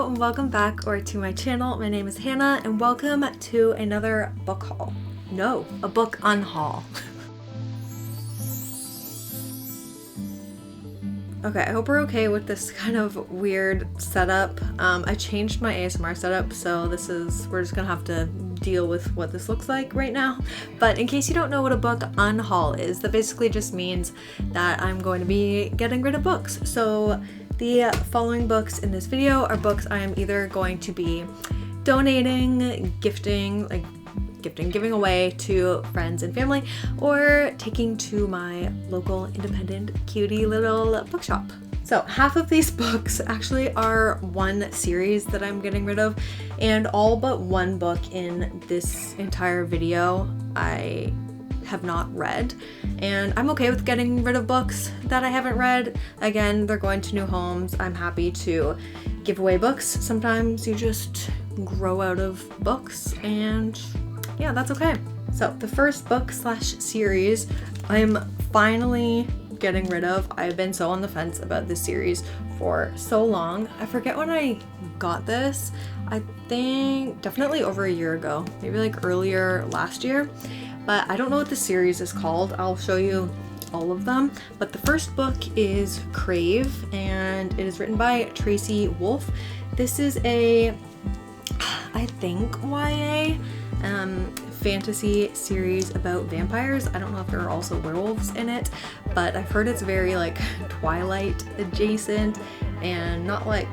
Hello and welcome back to my channel. My name is Hannah and welcome to another book haul. No, a book unhaul. Okay, I hope we're okay with this kind of weird setup. I changed my ASMR setup, so we're just gonna have to deal with what this looks like right now. But in case you don't know what a book unhaul is, that basically just means that I'm going to be getting rid of books. So the following books in this video are books I am either going to be donating, giving away to friends and family, or taking to my local independent cutie little bookshop. So half of these books actually are one series that I'm getting rid of, and all but one book in this entire video I have not read, and I'm okay with getting rid of books that I haven't read. Again, they're going to new homes. I'm happy to give away books. Sometimes you just grow out of books, and yeah, that's okay. So the first book slash series I'm finally getting rid of. I've been so on the fence about this series for so long. I forget when I got this. I think definitely over a year ago, maybe like earlier last year. But I don't know what the series is called. I'll show you all of them. But the first book is Crave, and it is written by Tracy Wolff. This is a, I think, YA fantasy series about vampires. I don't know if there are also werewolves in it, but I've heard it's very like Twilight adjacent and not like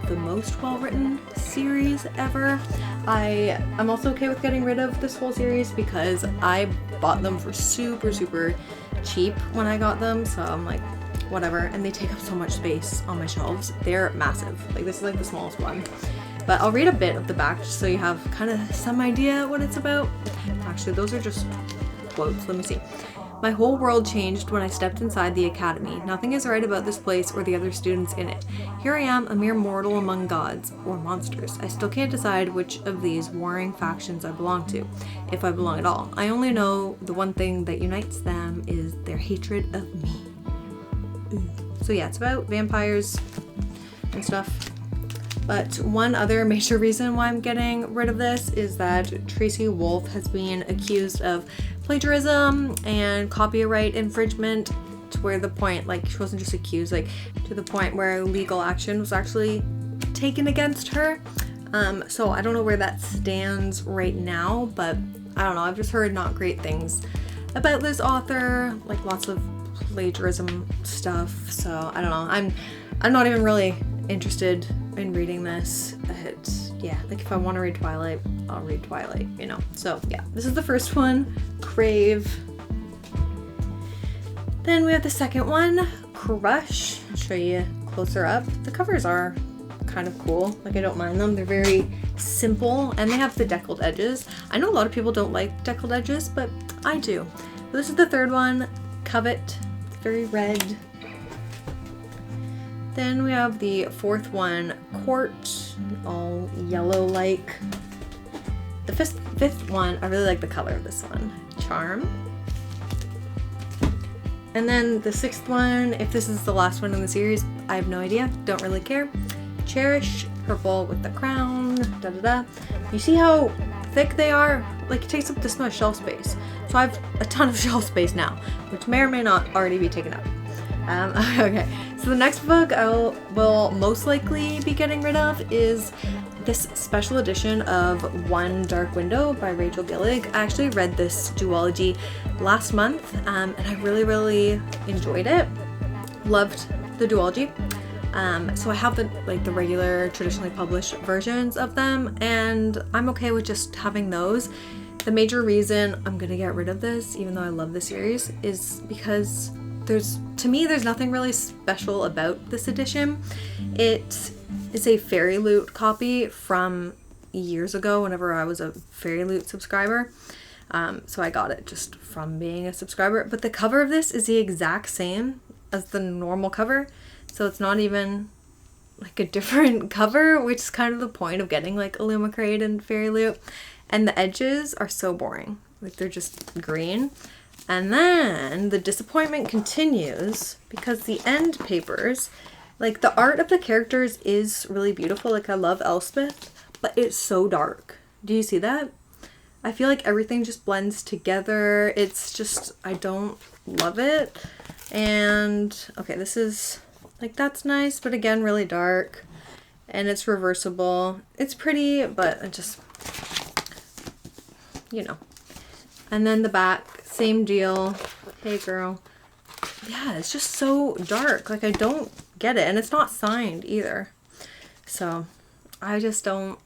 the most well-written series ever. I'm also okay with getting rid of this whole series because I bought them for super cheap when I got them, so I'm like, whatever. And they take up so much space on my shelves. They're massive. Like, this is like the smallest one. But I'll read a bit of the back just so you have kind of some idea what it's about. Actually, those are just quotes. Let me see. My whole world changed when I stepped inside the academy. Nothing is right about this place or the other students in it. Here I am, a mere mortal among gods, or monsters. I still can't decide which of these warring factions I belong to, if I belong at all. I only know the one thing that unites them is their hatred of me. So yeah, it's about vampires and stuff. But one other major reason why I'm getting rid of this is that Tracy Wolff has been accused of plagiarism and copyright infringement to where the point, like, she wasn't just accused, like to the point where legal action was actually taken against her. So I don't know where that stands right now, but I don't know. I've just heard not great things about this author, like lots of plagiarism stuff. So I don't know. I'm not even really interested in reading this. Yeah, like if I want to read Twilight, I'll read Twilight, you know. So yeah, this is the first one, Crave. Then we have the second one, Crush. I'll show you closer up. The covers are kind of cool. Like, I don't mind them. They're very simple and they have the deckled edges. I know a lot of people don't like deckled edges, but I do. So this is the third one, Covet. It's very red. Then we have the fourth one, Court, all yellow-like. The fifth one, I really like the color of this one, Charm. And then the sixth one, if this is the last one in the series, I have no idea, don't really care. Cherish, purple with the crown, da-da-da. You see how thick they are? Like, it takes up this much shelf space. So I have a ton of shelf space now, which may or may not already be taken up. Okay, so the next book I will most likely be getting rid of is this special edition of One Dark Window by Rachel Gillig. I actually read this duology last month, and I really enjoyed it. Loved the duology. So I have the regular traditionally published versions of them, and I'm okay with just having those. The major reason I'm gonna get rid of this, even though I love the series, is because to me, there's nothing really special about this edition. It is a Fairy Loot copy from years ago whenever I was a Fairy Loot subscriber. So I got it just from being a subscriber. But the cover of this is the exact same as the normal cover. So it's not even like a different cover, which is kind of the point of getting like Illumicrate and Fairy Loot. And the edges are so boring. Like, they're just green. And then the disappointment continues because the end papers Like, the art of the characters is really beautiful. Like, I love Elspeth, but it's so dark. Do you see that? I feel like everything just blends together. It's just, I don't love it. And, okay, this is, like, that's nice, but again, really dark. And it's reversible. It's pretty, but it just, you know. And then the back, same deal. Hey, girl. Yeah, it's just so dark. Like, I don't get it. And it's not signed either. So, I just don't,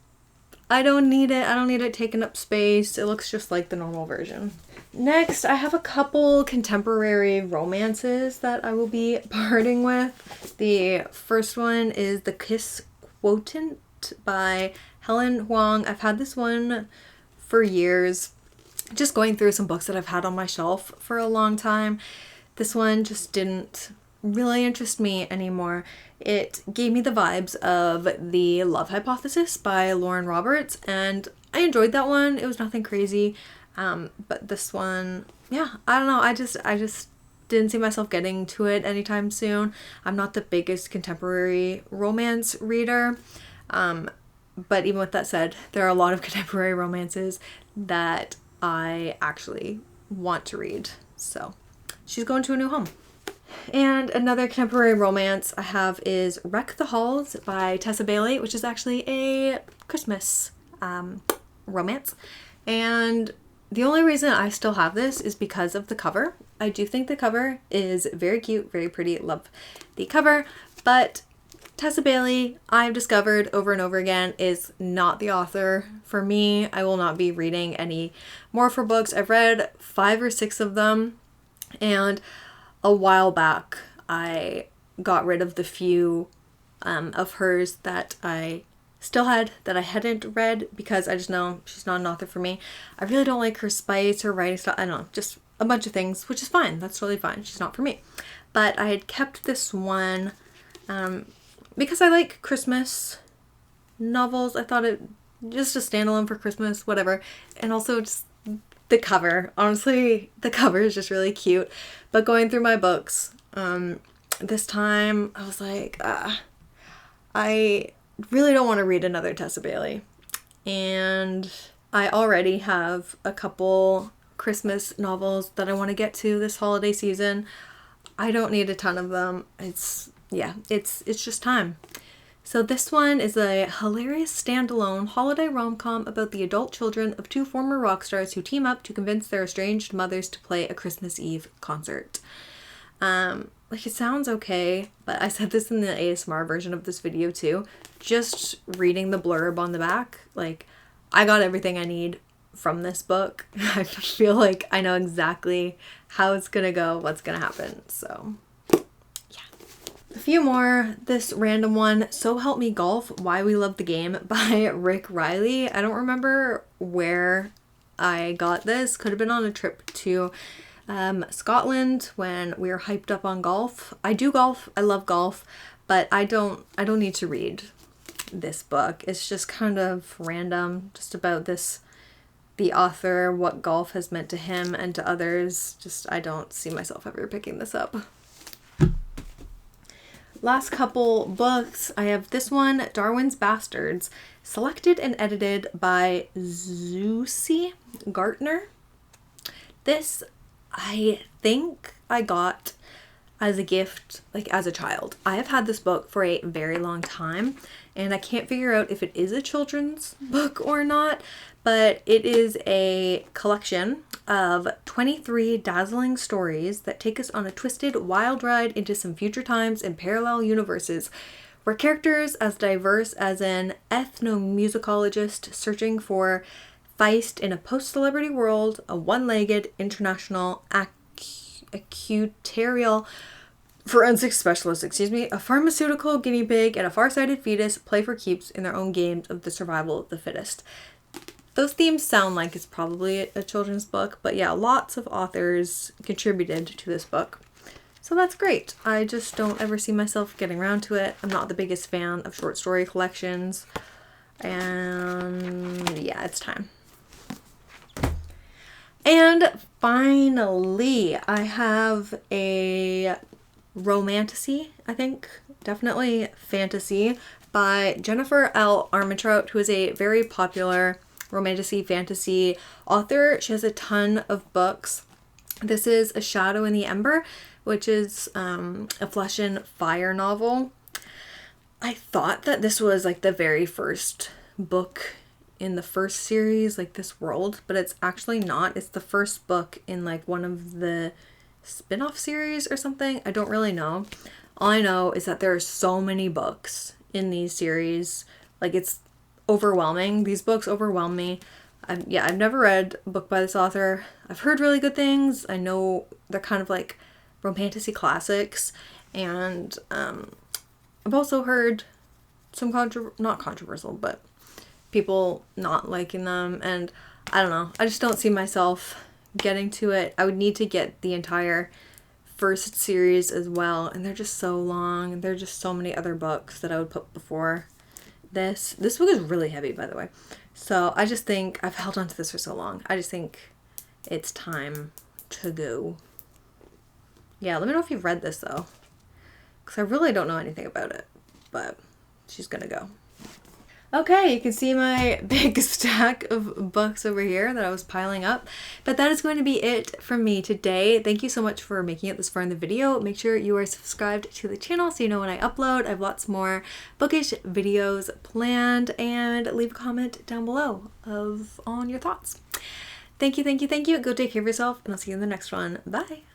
I don't need it. I don't need it taking up space. It looks just like the normal version. Next, I have a couple contemporary romances that I will be parting with. The first one is The Kiss Quotient by Helen Huang. I've had this one for years. Just going through some books that I've had on my shelf for a long time. This one just didn't really interest me anymore. It gave me the vibes of The Love Hypothesis by Lauren Roberts, and I enjoyed that one. It was nothing crazy, but this one, yeah, I don't know. I just didn't see myself getting to it anytime soon. I'm not the biggest contemporary romance reader, but even with that said, there are a lot of contemporary romances that I actually want to read. So she's going to a new home. And another contemporary romance I have is Wreck the Halls by Tessa Bailey, which is actually a Christmas romance. And the only reason I still have this is because of the cover. I do think the cover is very cute, very pretty. Love the cover. But Tessa Bailey, I've discovered over and over again, is not the author for me. I will not be reading any more of her books. I've read 5 or 6 of them, and a while back I got rid of the few of hers that I still had that I hadn't read because I just know she's not an author for me. I really don't like her spice, her writing style. I don't know, just a bunch of things, which is fine. That's totally fine. She's not for me. But I had kept this one because I like Christmas novels. I thought it just a standalone for Christmas, whatever. And also just the cover. Honestly, the cover is just really cute. But going through my books, this time I was like, I really don't want to read another Tessa Bailey. And I already have a couple Christmas novels that I want to get to this holiday season. I don't need a ton of them. It's just time. So this one is a hilarious standalone holiday rom-com about the adult children of 2 former rock stars who team up to convince their estranged mothers to play a Christmas Eve concert. Like, it sounds okay, but I said this in the ASMR version of this video too. Just reading the blurb on the back, like, I got everything I need from this book. I feel like I know exactly how it's gonna go, what's gonna happen, so a few more. This random one, So Help Me Golf, Why We Love the Game by Rick Riley. I don't remember where I got this. Could have been on a trip to Scotland when we were hyped up on golf. I do golf. I love golf, but I don't need to read this book. It's just kind of random, just about the author, what golf has meant to him and to others. Just, I don't see myself ever picking this up. Last couple books, I have this one, Darwin's Bastards, selected and edited by Zusi Gartner. This, I think I got as a gift, like as a child. I have had this book for a very long time, and I can't figure out if it is a children's book or not, but it is a collection of 23 dazzling stories that take us on a twisted, wild ride into some future times and parallel universes, where characters as diverse as an ethnomusicologist searching for feist in a post-celebrity world, a one-legged international actuarial forensics specialist, a pharmaceutical guinea pig, and a far-sighted fetus play for keeps in their own games of the survival of the fittest. Those themes sound like it's probably a children's book, but yeah, lots of authors contributed to this book. So that's great. I just don't ever see myself getting around to it. I'm not the biggest fan of short story collections. And yeah, it's time. And finally, I have a Romantasy, I think. Definitely fantasy, by Jennifer L. Armentrout, who is a very popular romantasy fantasy author. She has a ton of books. This is A Shadow in the Ember, which is a Flesh and Fire novel. I thought that this was like the very first book in the first series, like this world, but it's actually not. It's the first book in like one of the spin-off series or something. I don't really know. All I know is that there are so many books in these series. Like, it's overwhelming. These books overwhelm me. I've never read a book by this author. I've heard really good things. I know they're kind of like romantasy classics, and I've also heard some not controversial, but people not liking them, and I don't know. I just don't see myself getting to it. I would need to get the entire first series as well, and they're just so long, and there are just so many other books that I would put before this. This book is really heavy, by the way. So I just think I've held on to this for so long. I just think it's time to go. Yeah, let me know if you've read this though, because I really don't know anything about it, but she's gonna go. Okay, you can see my big stack of books over here that I was piling up. But that is going to be it from me today. Thank you so much for making it this far in the video. Make sure you are subscribed to the channel so you know when I upload. I have lots more bookish videos planned, and leave a comment down below on your thoughts. Thank you, thank you, thank you. Go take care of yourself, and I'll see you in the next one. Bye.